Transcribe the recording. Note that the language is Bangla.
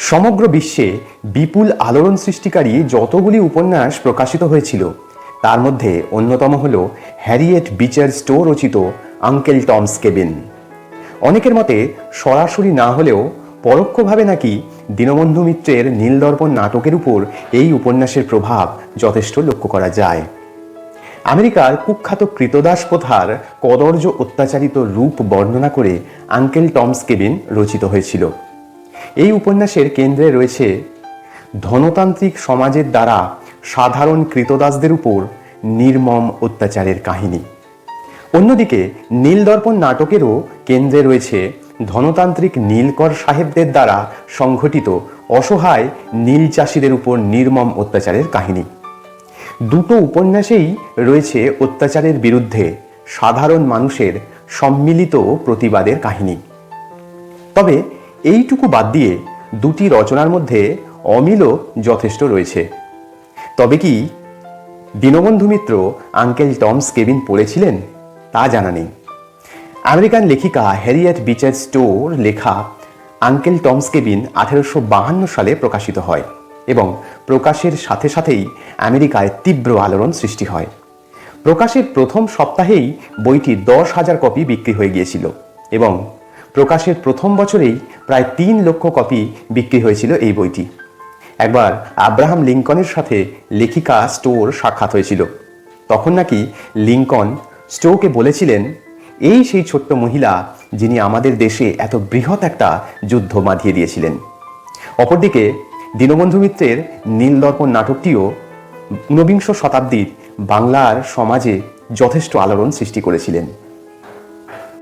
সমগ্র বিশ্বে বিপুল আলোড়ন সৃষ্টিকারী যতগুলি উপন্যাস প্রকাশিত হয়েছিল তার মধ্যে অন্যতম হল হ্যারিয়েট বিচার স্টো রচিত আঙ্কেল টমস কেবিন। অনেকের মতে সরাসরি না হলেও পরোক্ষভাবে নাকি দীনবন্ধু মিত্রের নীলদর্পণ নাটকের উপর এই উপন্যাসের প্রভাব যথেষ্ট লক্ষ্য করা যায়। আমেরিকার কুখ্যাত কৃতদাস প্রথার কদর্য অত্যাচারিত রূপ বর্ণনা করে আঙ্কেল টমস কেবিন রচিত হয়েছিল। এই উপন্যাসের কেন্দ্রে রয়েছে ধনতান্ত্রিক সমাজের দ্বারা সাধারণ কৃতদাসদের উপর নির্মম অত্যাচারের কাহিনী। অন্যদিকে নীলদর্পণ নাটকেরও কেন্দ্রে রয়েছে ধনতান্ত্রিক নীলকর সাহেবদের দ্বারা সংঘটিত অসহায় নীল চাষিদের উপর নির্মম অত্যাচারের কাহিনী। দুটো উপন্যাসেই রয়েছে অত্যাচারের বিরুদ্ধে সাধারণ মানুষের সম্মিলিত প্রতিবাদের কাহিনী। তবে এইটুকু বাদ দিয়ে দুটি রচনার মধ্যে অমিলও যথেষ্ট রয়েছে। তবে কি Dinabandhu Mitra uncle Tom's cabin পড়েছিলেন তা জানা নেই। আমেরিকান লেখিকা হ্যারিয়েট বিচার স্টোর লেখা আঙ্কেল টমস কেবিন 1852 সালে প্রকাশিত হয় এবং প্রকাশের সাথে সাথেই আমেরিকায় তীব্র আলোড়ন সৃষ্টি হয়। প্রকাশের প্রথম সপ্তাহেই বইটি 10,000 কপি বিক্রি হয়ে গিয়েছিল এবং প্রকাশের প্রথম বছরেই প্রায় 3 লক্ষ কপি বিক্রি হয়েছিল এই বইটি। একবার আব্রাহাম লিঙ্কনের সাথে লেখিকা স্টোর সাক্ষাৎ হয়েছিল। তখন নাকি লিঙ্কন স্টোকে বলেছিলেন, এই সেই ছোট্ট মহিলা যিনি আমাদের দেশে এত বৃহৎ একটা যুদ্ধ বাঁধিয়ে দিয়েছিলেন। অপরদিকে দীনবন্ধু মিত্রের নীলদর্পণ নাটকটিও ঊনবিংশ শতাব্দীর বাংলার সমাজে যথেষ্ট আলোড়ন সৃষ্টি করেছিলেন।